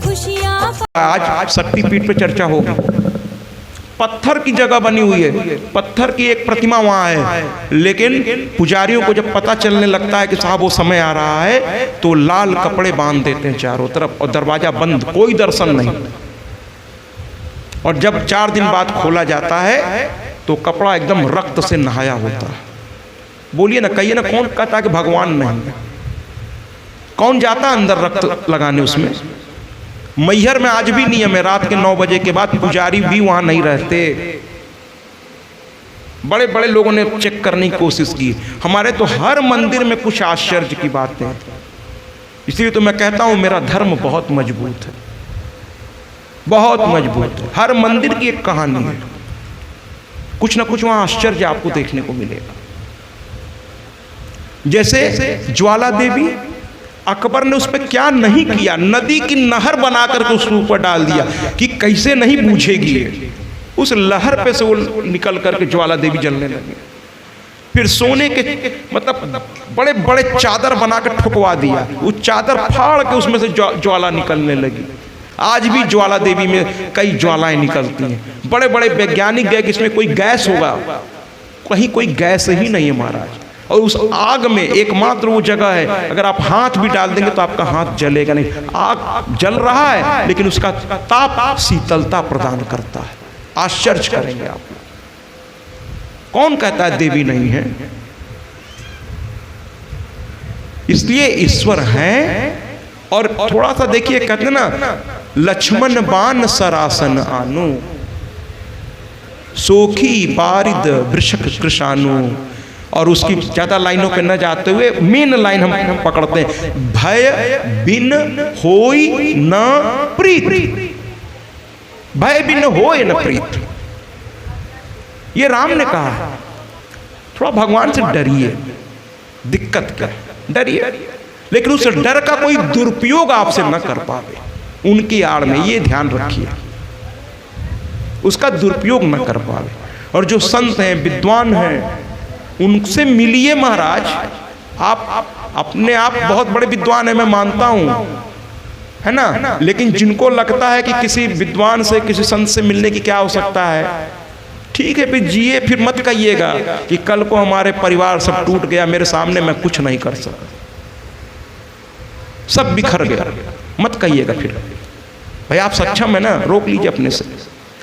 खुशियाँ। आज शक्तिपीठ पे चर्चा होगी। पत्थर की जगह बनी हुई है, पत्थर की एक प्रतिमा वहां है, लेकिन पुजारियों को जब पता चलने लगता है कि साहब वो समय आ रहा है, तो लाल कपड़े बांध देते हैं चारों तरफ और दरवाजा बंद, कोई दर्शन नहीं। और जब 4 दिन बाद खोला जाता है तो कपड़ा एकदम रक्त से नहाया होता है। बोलिए ना, कहिए ना, कौन कहता है कि भगवान नहीं? कौन जाता अंदर रक्त लगाने उसमें? मैहर में आज भी नियम है, रात के 9 बजे के बाद पुजारी भी वहां नहीं रहते। बड़े बड़े लोगों ने चेक करने की कोशिश की। हमारे तो हर मंदिर में कुछ आश्चर्य की बातें हैं। इसलिए तो मैं कहता हूं मेरा धर्म बहुत मजबूत है, बहुत मजबूत है। हर मंदिर की एक कहानी है, कुछ ना कुछ वहां आश्चर्य आपको देखने को मिलेगा। जैसे ज्वाला देवी, अकबर ने उस पर क्या नहीं किया, नदी की नहर बना करके उसके ऊपर डाल दिया कि कैसे नहीं बूझेगी। उस लहर पे से वो निकल करके ज्वाला देवी जलने लगी। फिर सोने के मतलब बड़े बड़े चादर बनाकर ठुकवा दिया, वो चादर फाड़ के उसमें से ज्वाला निकलने लगी। आज भी ज्वाला देवी में कई ज्वालाएं निकलती हैं। बड़े बड़े वैज्ञानिक गए कि इसमें कोई गैस होगा, कहीं कोई गैस ही नहीं है महाराज। और उस आग में एकमात्र वो जगह है, अगर आप हाथ भी डाल देंगे तो आपका हाथ जलेगा नहीं। आग जल रहा है लेकिन उसका ताप शीतलता प्रदान करता है। आश्चर्य करेंगे आप। कौन कहता है देवी नहीं है? इसलिए ईश्वर हैं। और थोड़ा सा देखिए, कहते हैं ना, लक्ष्मण बाण सरासन आनु, सोखी बारिद वृषक कृषानु। और उसकी ज्यादा लाइनों पे न जाते हुए मेन लाइन हम पकड़ते हैं, भय बिन होई न प्रीत। भय बिन होए न प्रीत, ये राम ने कहा है। थोड़ा भगवान से डरिए, दिक्कत क्या, डरिए, लेकिन उस डर का कोई दुरुपयोग आपसे न कर पावे उनकी आड़ में, ये ध्यान रखिए, उसका दुरुपयोग न कर पावे। और जो संत हैं, विद्वान हैं, उनसे मिलिए महाराज। आप अपने आप बहुत बड़े विद्वान हैं, मैं मानता हूं, है ना, लेकिन जिनको लगता है कि किसी विद्वान से, किसी संत से मिलने की क्या आवश्यकता है, ठीक है, फिर जिए। फिर मत कहिएगा कि कल को हमारे परिवार सब टूट गया, मेरे सामने मैं कुछ नहीं कर सका, सब बिखर गया, मत कहिएगा। फिर भाई आप सक्षम है ना, रोक लीजिए अपने से।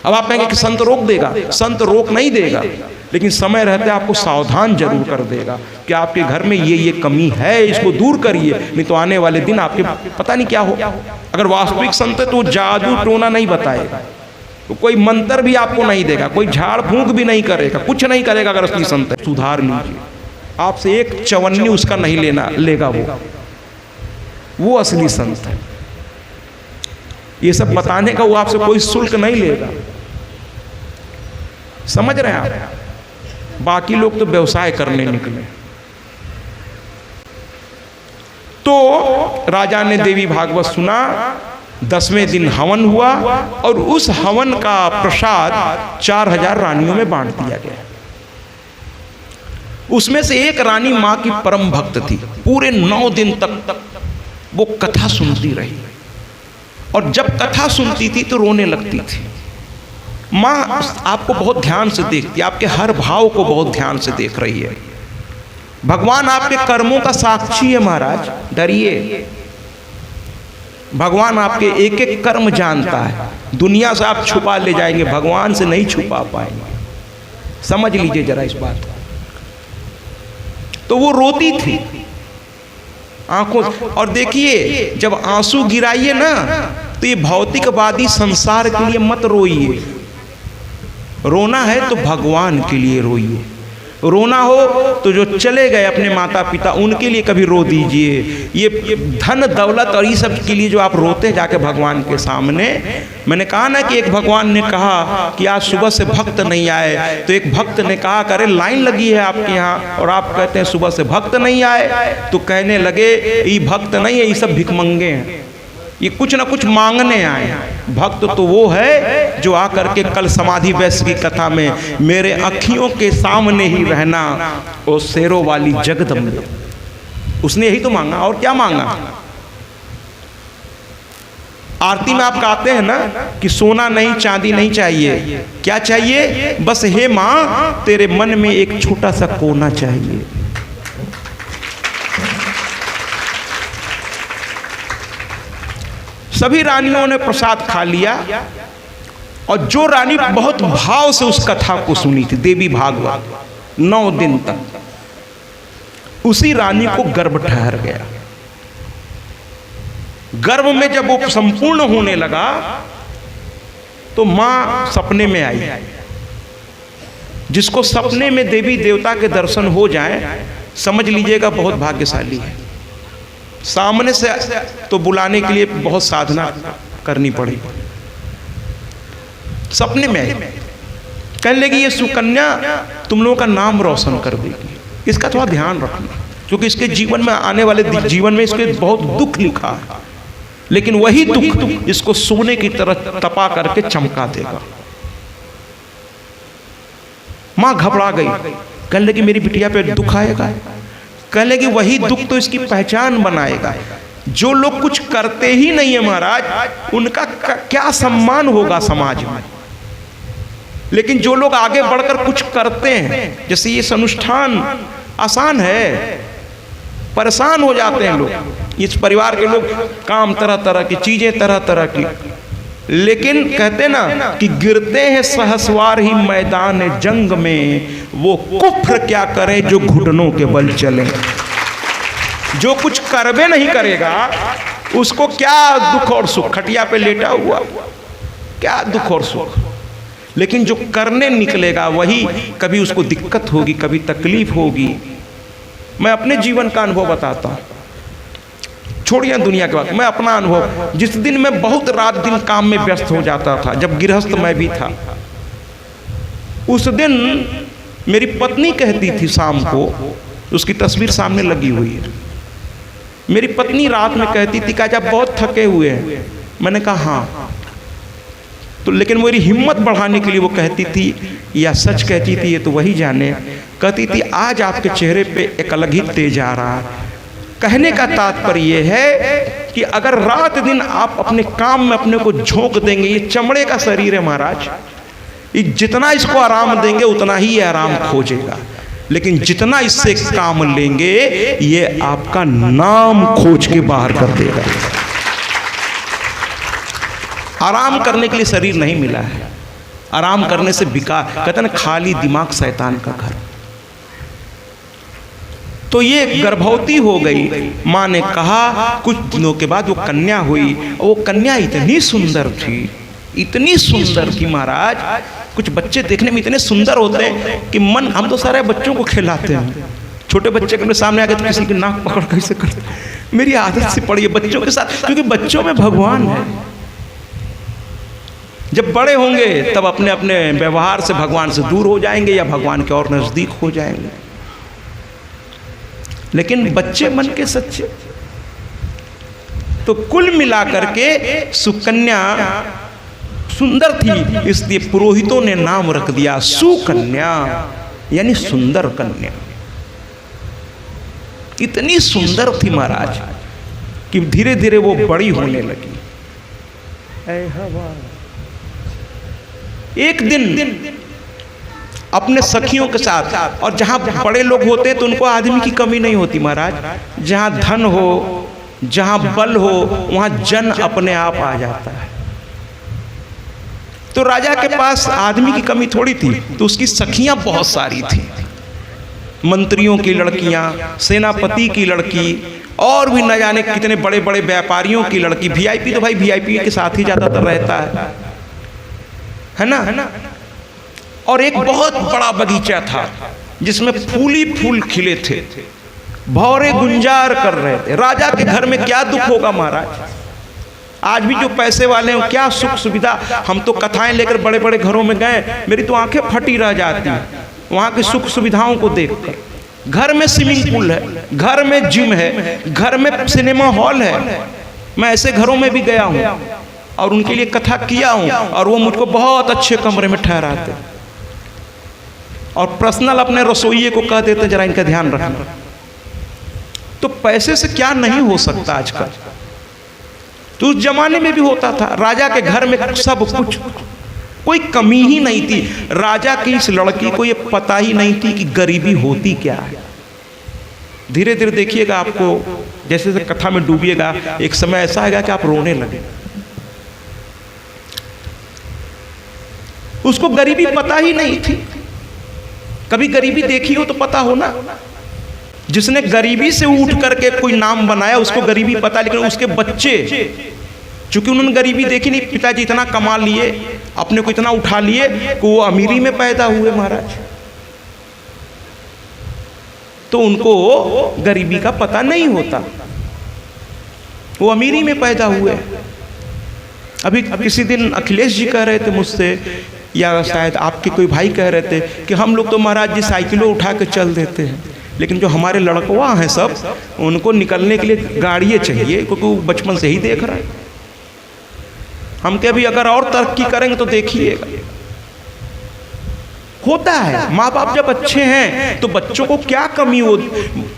अब आप कहेंगे कि संत रोक देगा, संत रोक नहीं देगा, लेकिन समय रहते आपको सावधान जरूर कर देगा कि आपके घर में ये कमी है, इसको दूर करिए, नहीं तो आने वाले दिन आपके पता नहीं क्या हो। अगर वास्तविक संत है तो जादू टोना नहीं बताएगा, तो कोई मंत्र भी आपको नहीं देगा, कोई झाड़ फूंक भी नहीं करेगा, कुछ नहीं करेगा। अगर असली संत है, सुधार लीजिए। आपसे एक चवन्नी उसका नहीं लेगा वो असली संत है। ये सब बताने का वो आपसे कोई शुल्क नहीं लेगा, समझ रहे हैं आप? बाकी लोग तो व्यवसाय करने निकले। तो राजा ने देवी भागवत सुना, 10वें दिन हवन हुआ और उस हवन का प्रसाद 4000 रानियों में बांट दिया गया। उसमें से एक रानी मां की परम भक्त थी। पूरे 9 दिन तक वो कथा सुनती रही, और जब कथा सुनती थी तो रोने लगती थी। माँ आपको बहुत ध्यान से देखती है, आपके हर भाव को बहुत ध्यान से देख रही है। भगवान आपके कर्मों का साक्षी है महाराज, डरिए। भगवान आपके एक एक कर्म जानता है। दुनिया से आप छुपा ले जाएंगे, भगवान से नहीं छुपा पाएंगे, समझ लीजिए जरा इस बात को। तो वो रोती थी आंखों, और देखिए जब आंसू गिराइए ना तो ये भौतिकवादी संसार के लिए मत रोइए। रोना है तो भगवान के लिए रोइए। रोना हो तो जो चले गए अपने माता पिता, उनके लिए कभी रो दीजिए। ये धन दौलत और ये सब के लिए जो आप रोते जाके भगवान के सामने, मैंने कहा ना कि एक भगवान ने कहा कि आज सुबह से भक्त नहीं आए, तो एक भक्त ने कहा करे लाइन लगी है आपके यहाँ और आप कहते हैं सुबह से भक्त नहीं आए, तो कहने लगे ये भक्त नहीं है, ये सब भिखमंगे हैं, ये कुछ ना कुछ मांगने आए। भक्त तो वो है जो आकर के कल समाधि वैश्य की कथा में मेरे अखियों के सामने ही रहना, ओ शेरों वाली जगदम्बे, उसने यही तो मांगा, और क्या मांगा। आरती में आप गाते हैं ना कि सोना नहीं चांदी नहीं चाहिए, क्या चाहिए? बस हे माँ तेरे मन में एक छोटा सा कोना चाहिए। सभी रानियों ने प्रसाद खा लिया और जो रानी बहुत भाव से उस कथा को सुनी थी, देवी भागवत, 9 दिन तक, उसी रानी को गर्भ ठहर गया। गर्भ में जब वो संपूर्ण होने लगा तो मां सपने में आई। जिसको सपने में देवी देवता के दर्शन हो जाए समझ लीजिएगा बहुत भाग्यशाली है। सामने से तो बुलाने के लिए बहुत साधना करनी पड़ेगी। सपने में आई, कहने लगी ये सुकन्या तुम लोगों का नाम रोशन कर देगी, इसका थोड़ा ध्यान रखना, क्योंकि इसके जीवन में आने वाले जीवन में इसके बहुत दुख लिखा है, लेकिन वही दुख इसको सोने की तरह तपा करके चमका देगा। मां घबरा गई, कहने लगी मेरी बिटिया पे दुख आएगा। कहने लगी वही दुख तो इसकी पहचान बनाएगा। जो लोग कुछ करते ही नहीं है महाराज, उनका क्या सम्मान होगा समाज में। लेकिन जो लोग आगे बढ़कर कुछ करते हैं, जैसे ये अनुष्ठान आसान है, परेशान हो जाते हैं लोग, इस परिवार के लोग, काम तरह तरह की चीजें तरह तरह की, लेकिन कहते ना कि गिरते हैं सहसवार ही मैदान जंग में, वो कुफ्र क्या करे जो घुटनों के बल चले। जो कुछ करबे नहीं करेगा उसको क्या दुख और सुख, खटिया पे लेटा हुआ क्या दुख और सुख, लेकिन जो करने निकलेगा वही कभी उसको दिक्कत होगी, कभी तकलीफ होगी। मैं अपने जीवन का अनुभव बताता हूँ, छोड़िए दुनिया के बात, मैं अपना अनुभव। जिस दिन मैं बहुत रात दिन काम में व्यस्त हो जाता था, जब गृहस्थ मैं भी था, उस दिन मेरी पत्नी कहती थी शाम को, उसकी तस्वीर सामने लगी हुई है, मेरी पत्नी रात में कहती थी कि आज आप बहुत थके हुए हैं। मैंने कहा हाँ, तो लेकिन मेरी हिम्मत बढ़ाने के लिए वो कहती थी, या सच कहती थी ये तो वही जाने, कहती थी आज आपके चेहरे पे एक अलग ही तेज आ रहा है। कहने का तात्पर्य ये है कि अगर रात दिन आप अपने काम में अपने को झोंक देंगे, ये चमड़े का शरीर है महाराज, ये जितना इसको आराम देंगे उतना ही ये आराम खोजेगा, लेकिन जितना इससे काम लेंगे ये आपका नाम खोज के बाहर कर देगा। आराम करने के लिए शरीर नहीं मिला है, आराम करने से बेकार, कहते हैं ना खाली दिमाग शैतान का घर। तो ये गर्भवती हो गई। माँ ने कहा, कुछ दिनों के बाद वो कन्या हुई। वो कन्या इतनी सुंदर थी, इतनी सुंदर थी महाराज, कुछ बच्चे देखने में इतने सुंदर होते हैं कि मन, हम तो सारे बच्चों को खिलाते हैं, छोटे बच्चे के सामने आके तो किसी की नाक पकड़ कैसे करते। मेरी आदत से पड़ी है बच्चों के साथ, क्योंकि बच्चों में भगवान है। जब बड़े होंगे तब अपने अपने व्यवहार से भगवान से दूर हो जाएंगे या भगवान के और नजदीक हो जाएंगे, लेकिन बच्चे मन के सच्चे। तो कुल मिलाकर के सुकन्या सुंदर थी, इसलिए पुरोहितों ने नाम रख दिया सुकन्या, यानी सुंदर कन्या। इतनी सुंदर थी महाराज कि धीरे धीरे वो बड़ी होने लगी। एक दिन अपने सखियों के साथ, और जहां बड़े लोग होते हैं तो उनको आदमी की कमी नहीं होती महाराज, जहां धन हो, जहां बल हो, वहां जन अपने आप आ जाता है। तो राजा के पास आदमी की कमी थोड़ी थी, तो उसकी सखियां बहुत सारी थी, मंत्रियों की लड़कियां, सेनापति की लड़की, और भी न जाने कितने बड़े बड़े व्यापारियों की लड़की। वीआईपी तो भाई वीआईपी के साथ ही ज्यादातर रहता है ना। और एक बहुत बड़ा बगीचा था जिसमें फूल ही फूल खिले थे, भौरे गुंजार कर रहे थे। राजा के घर में क्या दुख होगा महाराज, आज भी जो पैसे वाले हैं क्या सुख सुविधा। हम तो कथाएं लेकर बड़े बड़े घरों में गए, मेरी तो आंखें फटी रह जाती हैं वहां की सुख सुविधाओं को देखकर। घर में स्विमिंग पूल है, घर में जिम है, घर में सिनेमा हॉल है। मैं ऐसे घरों में भी गया हूं और उनके लिए कथा किया हूं, और वो मुझको बहुत अच्छे कमरे में ठहराते और पर्सनल अपने रसोइये को कह देते जरा इनका ध्यान रखना। तो पैसे से क्या नहीं हो सकता आजकल। तो उस जमाने में भी होता था, राजा के घर में सब कुछ, कोई कमी ही नहीं थी। राजा की इस लड़की को ये पता ही नहीं थी कि गरीबी होती क्या है। धीरे धीरे देखिएगा, आपको जैसे जैसे कथा में डूबिएगा, एक समय ऐसा आएगा कि आप रोने लगे। उसको गरीबी पता ही नहीं थी। कभी गरीबी देखी हो तो पता हो ना। जिसने गरीबी से उठ करके कोई नाम बनाया उसको गरीबी पता, लेकिन उसके बच्चे, चूंकि उन्होंने गरीबी देखी नहीं, पिताजी इतना कमा लिए, अपने को इतना उठा लिए कि वो अमीरी में पैदा हुए महाराज, तो उनको गरीबी का पता नहीं होता, वो अमीरी में पैदा हुए। अभी किसी दिन अखिलेश जी कह रहे थे मुझसे, या शायद आपके कोई भाई कह रहे थे कि हम लोग तो महाराज जी साइकिलों उठा के चल देते हैं, लेकिन जो हमारे लड़कवा हैं सब, उनको निकलने के लिए गाड़ियाँ चाहिए, क्योंकि वो बचपन से ही देख रहे हैं। हम क्या भी अगर और तरक्की करेंगे तो देखिएगा, होता है। माँ बाप जब अच्छे हैं तो बच्चों को क्या कमी हो,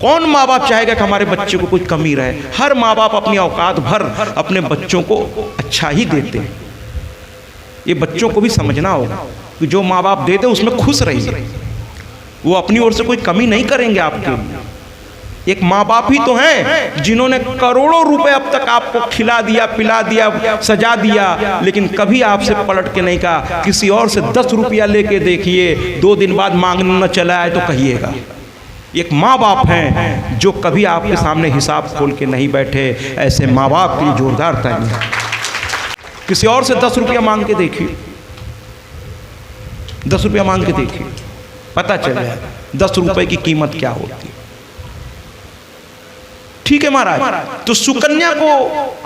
कौन माँ बाप चाहेगा कि हमारे बच्चे को कुछ कमी रहे। हर माँ बाप अपनी औकात भर अपने बच्चों को अच्छा ही देते हैं। ये बच्चों को भी समझना होगा कि जो माँ बाप देते उसमें खुश रहिए, वो अपनी ओर से कोई कमी नहीं करेंगे आपके लिए। एक माँ बाप ही तो हैं जिन्होंने करोड़ों रुपए अब तक आपको खिला दिया, पिला दिया, सजा दिया, लेकिन कभी आपसे पलट के नहीं कहा किसी और से 10 रुपया लेके देखिए, 2 दिन बाद मांगने न चला आए तो कहिएगा। एक माँ बाप हैं जो कभी आपके सामने हिसाब खोल के नहीं बैठे। ऐसे माँ बाप के लिए जोरदार तालियां। किसी और से 10 रुपया मांग के देखिए, 10 रुपया मांग के देखिए, पता चल जाए 10 रुपए की कीमत क्या होती है। ठीक है महाराज। तो सुकन्या को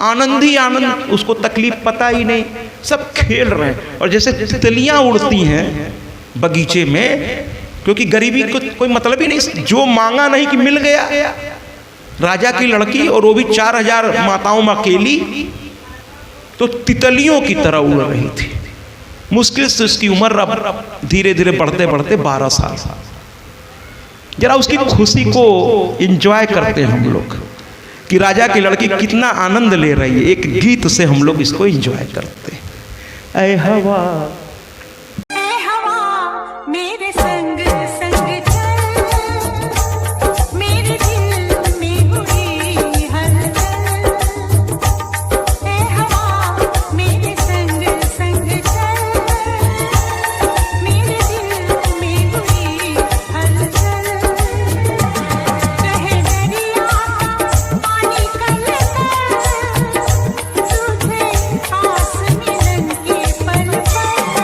आनंद ही आनंद, उसको तकलीफ पता ही नहीं, सब खेल रहे हैं। और जैसे तितलियां उड़ती हैं बगीचे में, क्योंकि गरीबी को कोई मतलब ही नहीं, जो मांगा नहीं कि मिल गया। राजा की लड़की और वो भी 4000 माताओं में अकेली, तो तितलियों की तरह उड़ रही थी। मुश्किल से उसकी उम्र अब धीरे धीरे बढ़ते बढ़ते 12 साल। जरा उसकी खुशी को एंजॉय करते हैं हम लोग कि राजा की लड़की कितना आनंद ले रही है। एक गीत से हम लोग इसको एंजॉय करते हैं। ऐ हवा मेरे संग संग चल, मेरे दिल में हुई हलचल। ऐ हवा मेरे संग संग चल, मेरे दिल में हुई हलचल। कहे दरिया पानी कलकल, तुझे आस मिलन के पल पल।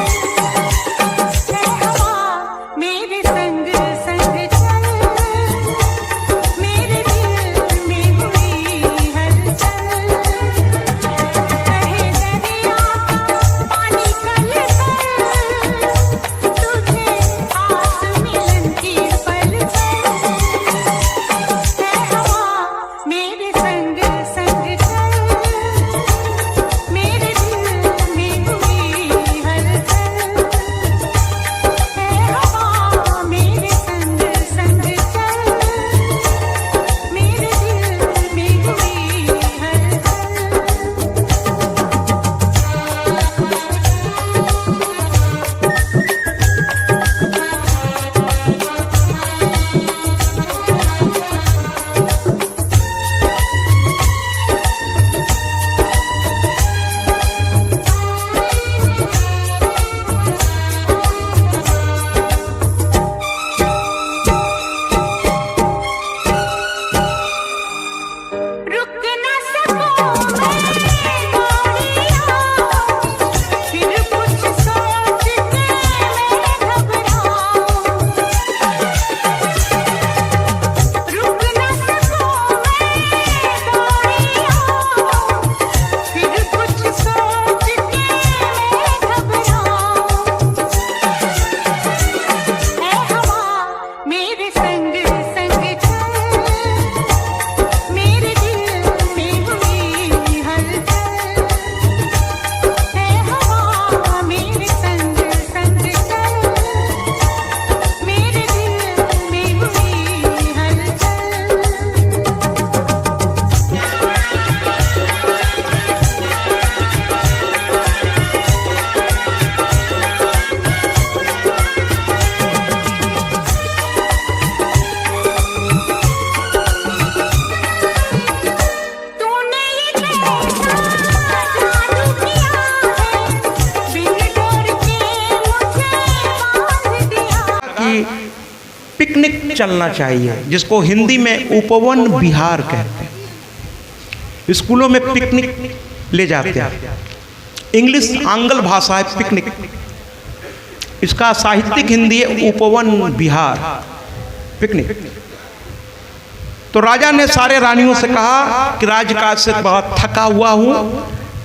पिकनिक चलना चाहिए, जिसको हिंदी में उपवन विहार कहते हैं। स्कूलों में पिकनिक ले जाते हैं, इंग्लिश आंग्ल भाषा है पिकनिक, इसका साहित्यिक हिंदी है उपवन विहार, पिकनिक। तो राजा ने सारे रानियों से कहा कि राजकाज से बहुत थका हुआ हूँ,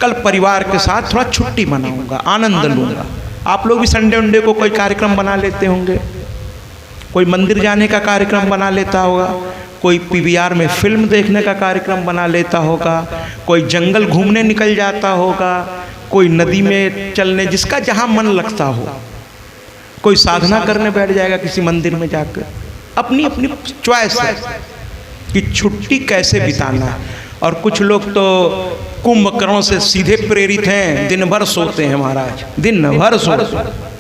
कल परिवार के साथ थोड़ा छुट्टी मनाऊंगा, आनंद लूंगा। आप लोग भी संडे उंडे को कोई कार्यक्रम बना लेते होंगे, कोई मंदिर जाने का कार्यक्रम बना लेता होगा, कोई पीवीआर में फिल्म देखने का कार्यक्रम बना लेता होगा, कोई जंगल घूमने निकल जाता होगा, कोई नदी में चलने, जिसका जहाँ मन लगता हो, कोई साधना करने बैठ जाएगा किसी मंदिर में जाकर। अपनी अपनी चॉइस है कि छुट्टी कैसे बिताना है। और कुछ लोग तो कुंभकर्ण से सीधे प्रेरित हैं, दिन भर सोते हैं महाराज, दिन भर सोते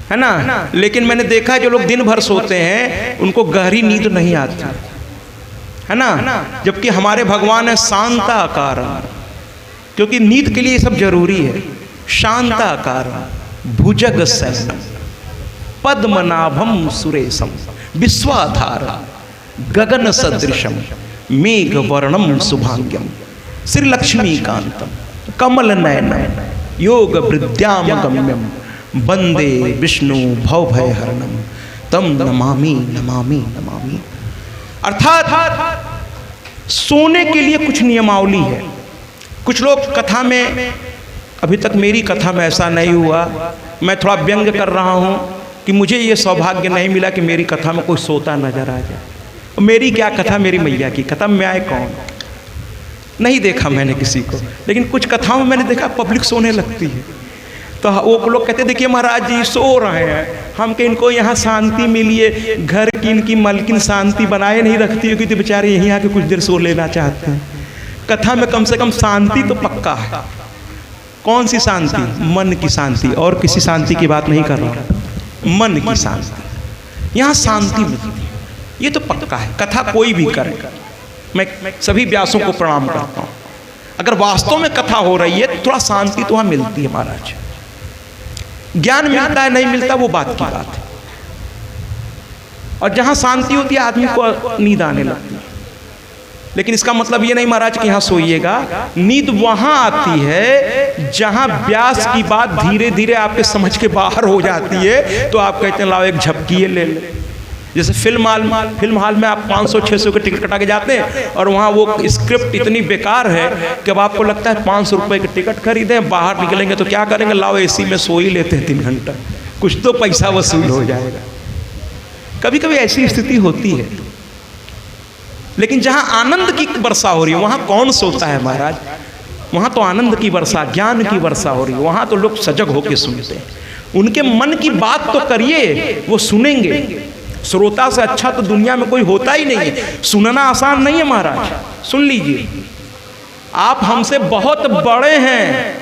है ना। लेकिन मैंने देखा जो लोग दिन भर सोते हैं उनको गहरी नींद नहीं आती है ना, जबकि हमारे भगवान है शांताकार, क्योंकि नींद के लिए ये सब जरूरी है। शांताकार भुजग सैनम पद्मनाभम सुरेशम विश्वाधारा गगन सदृशम मेघ वर्णम शुभांग्यम श्री लक्ष्मीकांतम कमल नयनम योग वृद्याम गम्यम वंदे विष्णु भवभय हरणम तम नमामि नमामि नमामि। अर्थात सोने के लिए कुछ नियमावली है। कुछ लोग कथा में, अभी तक मेरी कथा में ऐसा नहीं हुआ, मैं थोड़ा व्यंग कर रहा हूँ कि मुझे ये सौभाग्य नहीं मिला कि मेरी कथा में कोई सोता नजर आ जाए। मेरी क्या कथा, मेरी मैया की कथा में आए कौन, नहीं देखा मैंने किसी को। लेकिन कुछ कथाओं में मैंने देखा पब्लिक सोने लगती है, तो वो लोग कहते देखिए महाराज जी सो रहे हैं, हम कि इनको यहाँ शांति मिली है, घर की इनकी मलकिन शांति बनाए नहीं रखती होगी तो बेचारे यहीं आके कुछ देर सो लेना चाहते हैं। कथा में कम से कम शांति तो पक्का है। कौन सी शांति? मन की शांति, और किसी शांति की बात नहीं कर रहा, मन की शांति, यहाँ शांति मिलती है, ये तो पक्का है। कथा कोई भी करे, मैं सभी व्यासों को प्रणाम करता हूँ। अगर वास्तव में कथा हो रही है तो थोड़ा शांति तो वहाँ मिलती है महाराज। ज्ञान मिलता है नहीं मिलता वो बात की बात है, और जहाँ शांति होती है आदमी को नींद आने लगती है। लेकिन इसका मतलब ये नहीं महाराज कि यहाँ सोइएगा, नींद वहाँ आती है जहाँ व्यास की बात धीरे धीरे आपके समझ के बाहर हो जाती है, तो आप कहते हैं लाओ एक झपकी ले ले। जैसे फिल्म हाल में आप 500-600 के टिकट कटा के जाते हैं और वहाँ वो स्क्रिप्ट इतनी बेकार है कि अब आपको लगता है 500 रुपये के टिकट खरीदें, बाहर निकलेंगे तो क्या करेंगे, लाओ एसी में सो ही लेते हैं 3 घंटा, कुछ तो पैसा वसूल हो जाएगा। कभी कभी ऐसी स्थिति होती है। लेकिन जहाँ आनंद की वर्षा हो रही है वहाँ कौन सोता है महाराज? वहाँ तो आनंद की वर्षा, ज्ञान की वर्षा हो रही है, वहाँ तो लोग सजग होकर सुनते हैं। उनके मन की बात तो करिए, वो सुनेंगे। श्रोता से अच्छा तो दुनिया में कोई होता ही नहीं है। सुनना आसान नहीं है महाराज, सुन लीजिए, आप हमसे बहुत बड़े हैं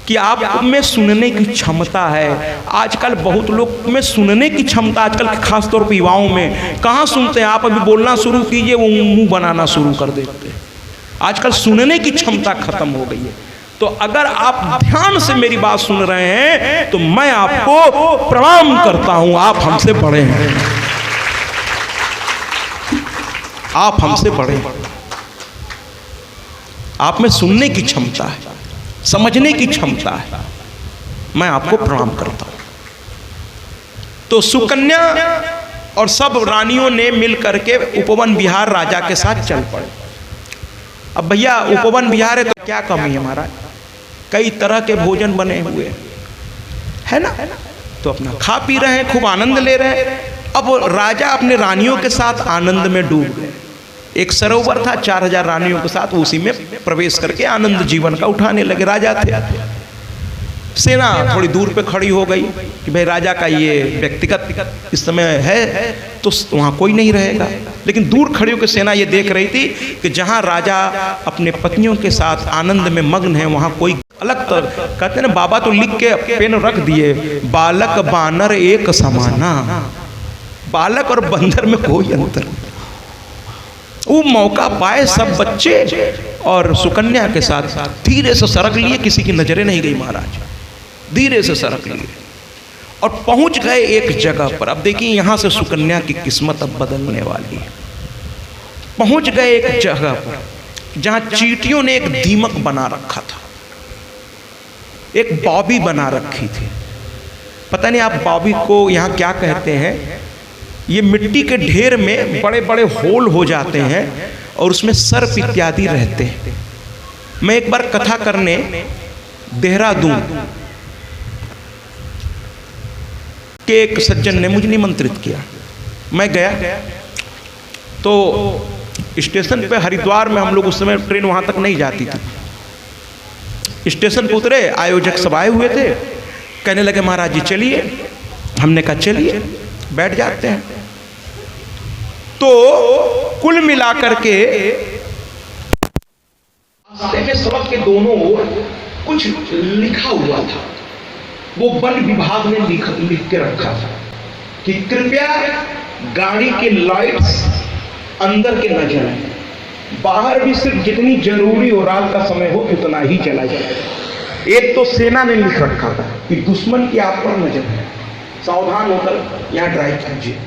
कि आप में सुनने की क्षमता है। आजकल बहुत लोग में सुनने की क्षमता, आजकल खासतौर पर युवाओं में कहाँ सुनते हैं। आप अभी बोलना शुरू कीजिए वो मुंह बनाना शुरू कर देते हैं। आजकल सुनने की क्षमता खत्म हो गई है। तो अगर आप ध्यान से मेरी बात सुन रहे हैं तो मैं आपको प्रणाम करता हूं, आप हमसे बड़े हैं, आप हमसे बड़े हैं। आप में सुनने की क्षमता है, समझने की क्षमता है, मैं आपको प्रणाम करता हूं। तो सुकन्या और सब रानियों ने मिल करके उपवन विहार राजा के साथ चल पड़े। अब भैया उपवन विहार है तो क्या कमी है हमारा, कई तरह के भोजन बने हुए है ना, तो अपना खा पी रहे हैं, खूब आनंद ले रहे हैं। अब राजा अपने रानियों के साथ आनंद में डूब गए। एक सरोवर था, 4000 रानियों के साथ उसी में प्रवेश करके आनंद जीवन का उठाने लगे। राजा थे, सेना थोड़ी दूर पे खड़ी हो गई कि भाई राजा का ये व्यक्तिगत इस समय है तो वहाँ कोई नहीं रहेगा। लेकिन दूर खड़ी होकर सेना ये देख रही थी कि जहाँ राजा अपने पत्नियों के साथ आनंद में मग्न है वहाँ कोई अलग कहते हैं ना, बाबा तो लिख के पेन रख दिए, बालक बानर एक समाना, बालक और बंदर में कोई अंतर। वो मौका पाए सब बच्चे और सुकन्या के साथ धीरे से सरक लिए, किसी की नजरें नहीं गई महाराज, धीरे से सरक लिए और पहुंच गए एक जगह पर। अब देखिए यहां से सुकन्या की किस्मत अब बदलने वाली है। पहुंच गए एक जगह पर जहां चींटियों ने एक दीमक बना रखा था, एक बॉबी बना रखी थी। पता नहीं आप बॉबी को यहाँ क्या कहते हैं। ये मिट्टी के ढेर में बड़े बड़े होल हो जाते हैं और उसमें सर्प इत्यादि रहते हैं। मैं एक बार कथा करने देहरादून के एक सज्जन ने मुझे निमंत्रित किया। मैं गया तो स्टेशन पे हरिद्वार में, हम लोग उस समय ट्रेन वहाँ तक नहीं जाती थी। स्टेशन पे उतरे, आयोजक सब आए हुए थे, कहने लगे महाराज जी चलिए। हमने कहा चलिए, बैठ जाते हैं। तो कुल मिलाकर के रास्ते में सड़क के दोनों ओर कुछ लिखा हुआ था। वो वन विभाग ने लिख के रखा था कि कृपया गाड़ी के लाइट्स अंदर के न जलाएं, बाहर भी सिर्फ जितनी जरूरी और रात का समय हो उतना ही चला जाए। एक तो सेना ने लिख रखा था कि दुश्मन की आप पर नजर है, सावधान होकर यहाँ ड्राइव कीजिए।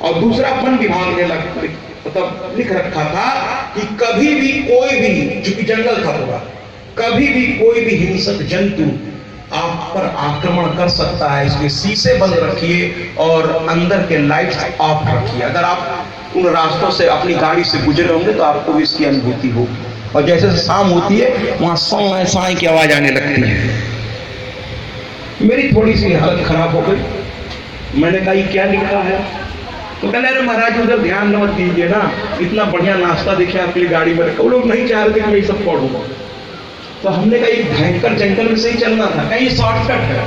और दूसरा वन विभाग ने मतलब लिख रखा था कि कभी भी कोई भी, चूंकि जंगल था पूरा, कभी भी कोई भी हिंसक जंतु आप पर आक्रमण कर सकता है, इसलिए शीशे बंद रखिए और अंदर के लाइट्स ऑफ रखिए। अगर आप उन रास्तों से अपनी गाड़ी से गुजरे होंगे तो आपको भी इसकी अनुभूति होगी। और जैसे शाम होती है वहां साए साए की आवाज आने लगती है। मेरी थोड़ी सी हालत खराब हो गई। मैंने कहा ये क्या लिखा है? तो कहने अरे महाराज उधर ध्यान मत दीजिए ना, इतना बढ़िया नाश्ता देखिए आपके लिए गाड़ी में रखा। वो लोग नहीं चाह रहे थे कि मैं ये सब पढ़ूंगा। तो हमने कहा ये भयंकर जंगल में से ही चलना था, कहीं ये शॉर्टकट है,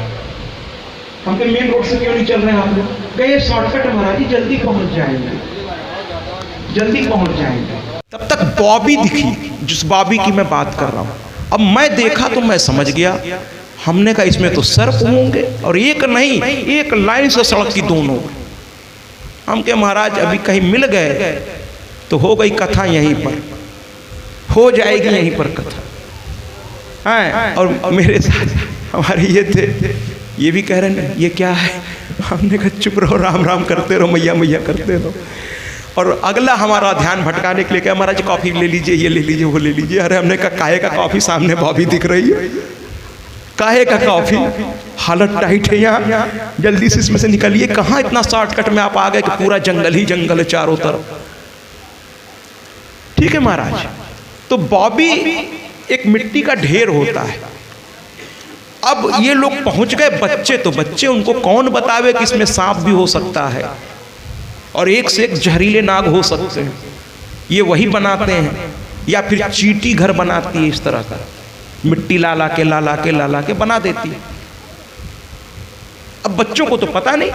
हम कहीं मेन रोड से क्यों नहीं चल रहे हैं आप लोग? कहीं ये शॉर्टकट है महाराज जी, जल्दी पहुंच जाएंगे, जल्दी पहुंच जाएंगे। तब तक बॉबी दिखी, जिस बॉबी की मैं बात कर रहा हूं। अब मैं देखा तो मैं समझ गया। हमने कहा इसमें तो सर्प होंगे, और एक नहीं, एक लाइन से सड़क की दोनों। हम के महाराज अभी कहीं मिल गए तो हो गई कथा, यहीं पर हो जाएगी, यहीं पर कथा है। और मेरे साथ हमारे ये थे, ये भी कह रहे हैं ये क्या है। हमने कहा चुप रहो, राम राम करते रहो, मैया मैया करते रहो। और अगला हमारा ध्यान भटकाने के लिए कहा महाराज कॉफी ले लीजिए, ये ले लीजिए, वो ले लीजिए। अरे हमने कहा काहे का कॉफी? सामने बॉबी दिख रही है, काहे का कॉफी? हालत टाइट है यहाँ, जल्दी से इसमें से निकलिए। कहाँ इतना शॉर्टकट में आप आ गए कि पूरा जंगल ही जंगल है चारों तरफ। ठीक है महाराज। तो बॉबी एक मिट्टी का ढेर होता है। अब ये लोग पहुंच गए, बच्चे तो बच्चे, उनको कौन बतावे कि इसमें सांप भी हो सकता है और एक से एक जहरीले नाग हो सकते हैं। ये वही बनाते हैं, या फिर चींटी घर बनाती है इस तरह का, मिट्टी ला ला के बना देती है। अब बच्चों को तो पता नहीं,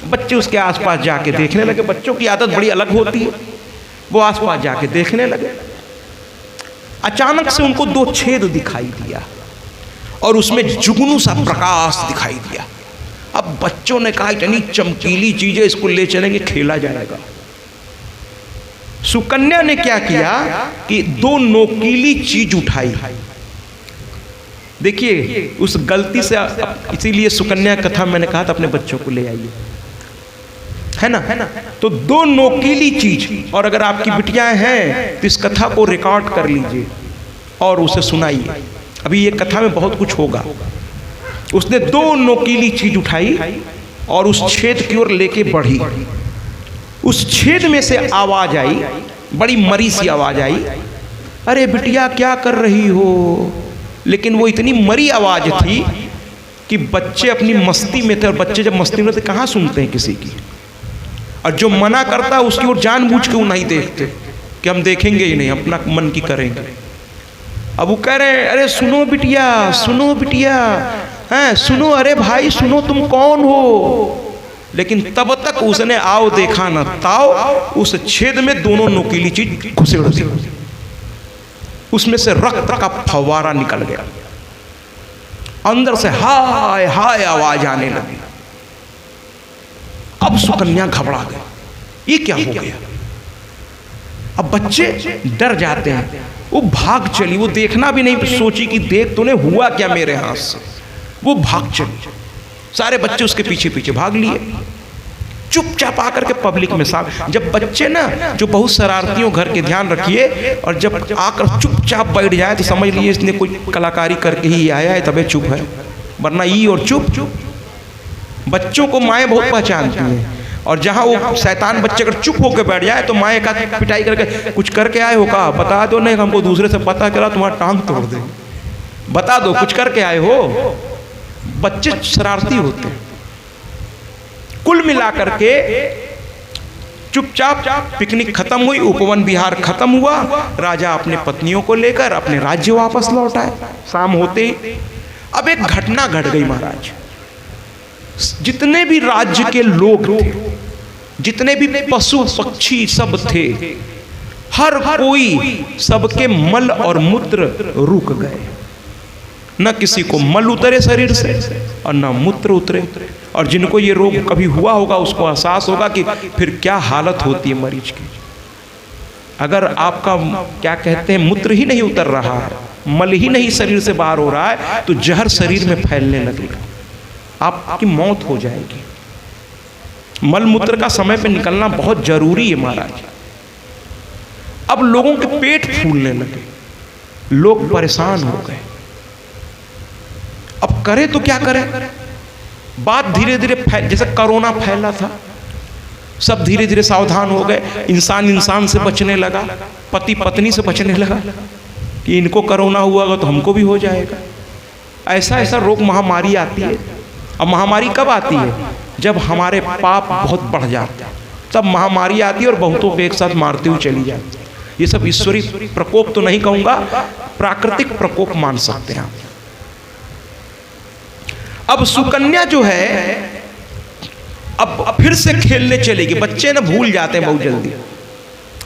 बच्चे उसके आसपास जाके देखने लगे। बच्चों की आदत बड़ी अलग होती है, वो आसपास जाके देखने लगे। अचानक से उनको दो छेद दिखाई दिया और उसमें जुगनू सा प्रकाश दिखाई दिया। अब बच्चों ने कहा इतनी चमकीली चीजें, इसको ले चलेंगे, खेला जाएगा। सुकन्या ने क्या किया कि दो नोकीली चीज उठाई। देखिए उस गलती से, इसीलिए सुकन्या कथा मैंने कहा था अपने बच्चों को ले आइए, है ना। तो दो नोकीली चीज, और अगर आपकी बिटियां हैं तो इस कथा को रिकॉर्ड कर लीजिए और उसे सुनाइए। अभी ये कथा में बहुत कुछ होगा। उसने दो नोकीली चीज उठाई और उस छेद की ओर लेके बढ़ी। उस छेद में से आवाज आई, बड़ी मरी सी आवाज आई, अरे बिटिया क्या कर रही हो। लेकिन वो इतनी मरी आवाज थी कि बच्चे अपनी मस्ती में थे, और बच्चे जब मस्ती में थे कहाँ सुनते हैं किसी की। और जो मना करता उसकी ओर जानबूझ के वो नहीं देखते कि हम देखेंगे ही नहीं, अपना मन की करेंगे। अब वो कह रहे हैं अरे सुनो बिटिया, सुनो बिटिया, हैं सुनो, अरे भाई सुनो, तुम कौन हो। लेकिन तब तक उसने आओ देखा न ताओ, उस छेद में दोनों नोकीली चीज घुसेड़ दी। उसमें से रक्त का फव्वारा निकल गया, अंदर से हाय हाय आवाज आने लगी। अब सुकन्या घबरा गई, ये क्या हो गया। अब बच्चे डर जाते हैं, वो भाग चली। वो देखना भी नहीं सोची कि देख तूने हुआ क्या मेरे हाथ से। वो भाग चली। सारे बच्चे उसके पीछे पीछे भाग लिए, चुपचाप आकर के पब्लिक में साथ। जब बच्चे ना जो बहुत शरारती हो, घर के ध्यान रखिए, और जब आकर चुपचाप बैठ जाए तो समझ लीजिए इसने कोई कलाकारी करके ही आया है, तबे चुप है, वरना ई और चुप। बच्चों को माएँ बहुत पहचानती हैं, और जहाँ वो शैतान बच्चे अगर चुप होकर बैठ जाए तो माँ एक आध पिटाई करके, कुछ करके आए हो का, बता दो, नहीं हमको दूसरे से पता चला तुम्हारा टांग तोड़ दे, बता दो कुछ करके आए हो। बच्चे शरारती होते हैं। कुल मिलाकर के चुपचाप पिकनिक खत्म हुई, उपवन विहार खत्म हुआ, राजा अपने पत्नियों को लेकर अपने राज्य वापस लौट आए। शाम होते ही अब एक घटना घट गई महाराज। जितने भी राज्य के लोग थे, जितने भी पशु पक्षी सब थे, हर कोई, सबके मल और मूत्र रुक गए। न किसी को मल उतरे शरीर से और न मूत्र उतरे। और जिनको ये रोग कभी हुआ होगा उसको एहसास होगा कि फिर क्या हालत होती है मरीज की। अगर आपका क्या कहते हैं मूत्र ही नहीं उतर रहा है, मल ही नहीं शरीर से बाहर हो रहा है, तो जहर शरीर में फैलने लगेगा, आपकी मौत हो जाएगी। मल मूत्र का समय पे निकलना बहुत जरूरी है महाराज। अब लोगों के पेट फूलने लगे, लोग परेशान हो गए। अब करे तो क्या करें? बात धीरे धीरे जैसे कोरोना फैला था, सब धीरे धीरे सावधान हो गए। इंसान इंसान से बचने लगा, पति पत्नी से बचने लगा कि इनको कोरोना हुआ तो हमको भी हो जाएगा। ऐसा ऐसा रोग महामारी आती है। अब महामारी कब आती है? जब हमारे पाप बहुत बढ़ जाते हैं, तब महामारी आती है और बहुतों को एक साथ मारती हुई चली जाती है। ये सब ईश्वरीय प्रकोप तो नहीं कहूँगा, प्राकृतिक प्रकोप मान सकते हैं आप। अब सुकन्या जो है अब फिर से खेलने चलेगी। बच्चे ना भूल जाते हैं बहुत जल्दी,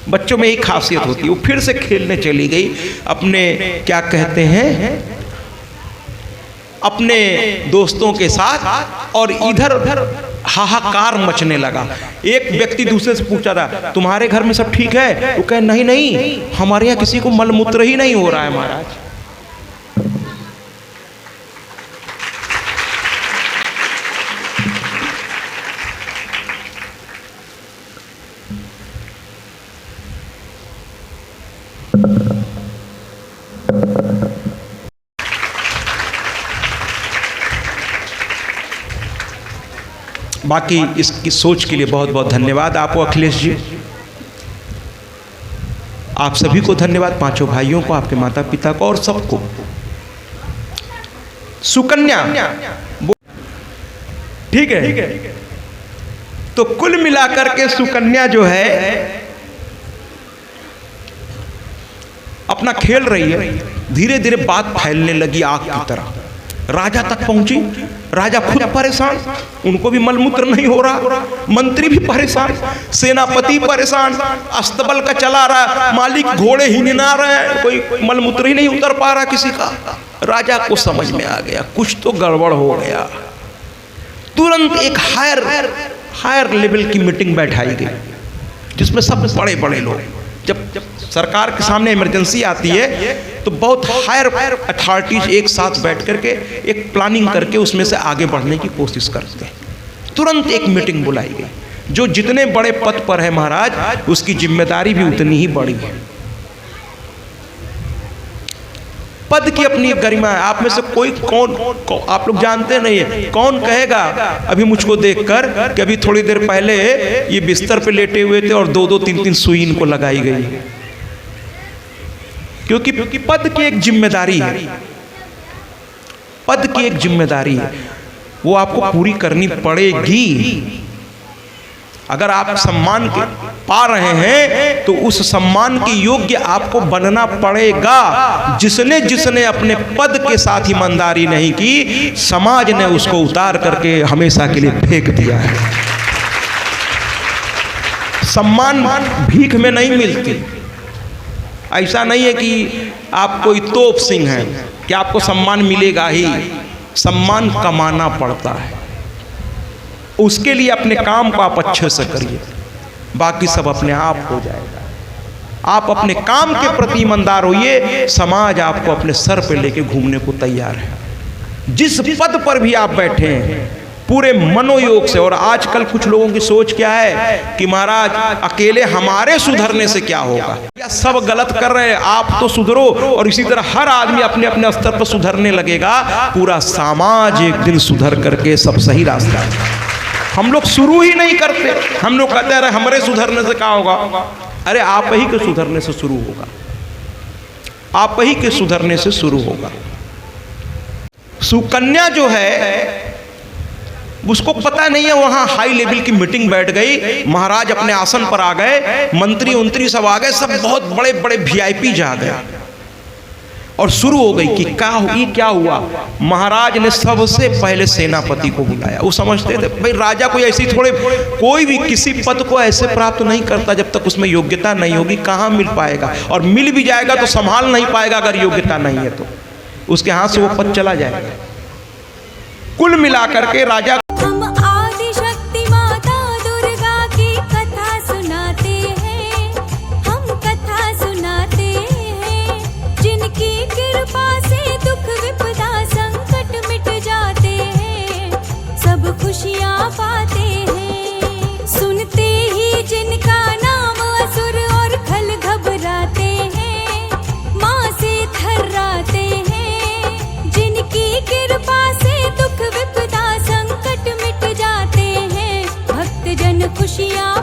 बच्चों में एक खासियत होती है। वो फिर से खेलने चली गई अपने क्या कहते हैं अपने दोस्तों के साथ, और इधर उधर हाहाकार मचने लगा। एक व्यक्ति दूसरे से पूछा था, तुम्हारे घर में सब ठीक है? वो कहे नहीं नहीं, हमारे यहाँ किसी को मलमूत्र ही नहीं हो रहा है महाराज। बाकी इसकी सोच के लिए बहुत बहुत धन्यवाद आपको अखिलेश जी, आप सभी को धन्यवाद, पांचों भाइयों को, आपके माता पिता को और सबको। सुकन्या ठीक है, तो कुल मिलाकर के सुकन्या जो है अपना खेल रही है। धीरे धीरे बात फैलने लगी आग की तरह, राजा तक पहुंची। राजा खुद परेशान, उनको भी मलमूत्र नहीं हो रहा, मंत्री भी परेशान, सेनापति परेशान, अस्तबल का चला रहा, मालिक घोड़े ही निना रहे हैं, कोई मलमूत्र ही नहीं उतर पा रहा किसी का। राजा को समझ में आ गया कुछ तो गड़बड़ हो गया। तुरंत एक हायर लेवल की मीटिंग बैठाई गई, जिसमें सब बड़े बड़े लोग, जब सरकार के सामने इमरजेंसी आती है तो बहुत हायर अथॉरिटीज एक साथ बैठ करके एक प्लानिंग करके उसमें से आगे बढ़ने की कोशिश करते हैं। तुरंत एक मीटिंग बुलाई गई। जो जितने बड़े पद पर है महाराज, उसकी जिम्मेदारी भी उतनी ही बड़ी है। पद की अपनी गरिमा है। आप में से कोई कौन आप लोग जानते नहीं है, कौन कहेगा अभी मुझको देखकर कि अभी थोड़ी देर पहले ये बिस्तर पे लेटे हुए थे और 2-2, 3-3 सुई इनको लगाई गई? क्योंकि पद की एक जिम्मेदारी है, पद की एक जिम्मेदारी है, वो आपको पूरी करनी पड़ेगी। अगर आप सम्मान पा रहे हैं तो उस सम्मान के योग्य आपको बनना पड़ेगा। जिसने जिसने अपने पद के साथ ईमानदारी नहीं की, समाज ने उसको उतार करके हमेशा के लिए फेंक दिया है। सम्मान भीख में नहीं मिलती। ऐसा नहीं है कि आप कोई तोप सिंह हैं कि आपको सम्मान मिलेगा ही। सम्मान कमाना पड़ता है, उसके लिए अपने काम को आप अच्छे से करिए, बाकी सब अपने आप हो जाएगा। आप अपने काम के प्रति ईमानदार होइए, समाज आपको अपने सर पे लेके घूमने को तैयार है। जिस पद पर भी आप बैठे हैं पूरे मनोयोग से। और आजकल कुछ लोगों की सोच क्या है कि महाराज अकेले हमारे सुधरने से क्या होगा, या सब गलत कर रहे हैं आप तो सुधरो, और इसी तरह हर आदमी अपने अपने स्तर पर सुधरने लगेगा, पूरा समाज एक दिन सुधर करके सब सही रास्ता। हम लोग शुरू ही नहीं करते, हम लोग कहते हैं हमारे सुधरने से क्या होगा। अरे आप ही के सुधरने से शुरू होगा, आप ही के सुधरने से शुरू होगा। सुकन्या जो है उसको पता नहीं है, वहां हाई लेवल की मीटिंग बैठ गई, महाराज अपने आसन पर आ गए, मंत्री उंत्री सब आ गए, सब बहुत बड़े बड़े वीआईपी जा गए, और शुरू हो गई कि क्या हुआ। महाराज ने सबसे पहले सेनापति को बुलाया। वो समझते थे भाई राजा कोई ऐसी थोड़े, कोई भी किसी पद को ऐसे प्राप्त नहीं करता जब तक उसमें योग्यता नहीं होगी, कहाँ मिल पाएगा, और मिल भी जाएगा तो संभाल नहीं पाएगा अगर योग्यता नहीं है तो उसके हाथ से वो पद चला जाएगा। कुल मिलाकर के राजा हम आदिशक्ति माता दुर्गा की कथा सुनाते हैं, हम कथा सुनाते हैं, जिनकी कृपा से दुख विपदा संकट मिट जाते हैं, सब खुशियाँ पाते हैं। सुनते ही जिनका नाम असुर और खल घबराते हैं, माँ से थर्राते हैं, जिनकी कृपा से दुख विपदा संकट मिट जाते हैं, भक्त जन खुशियाँ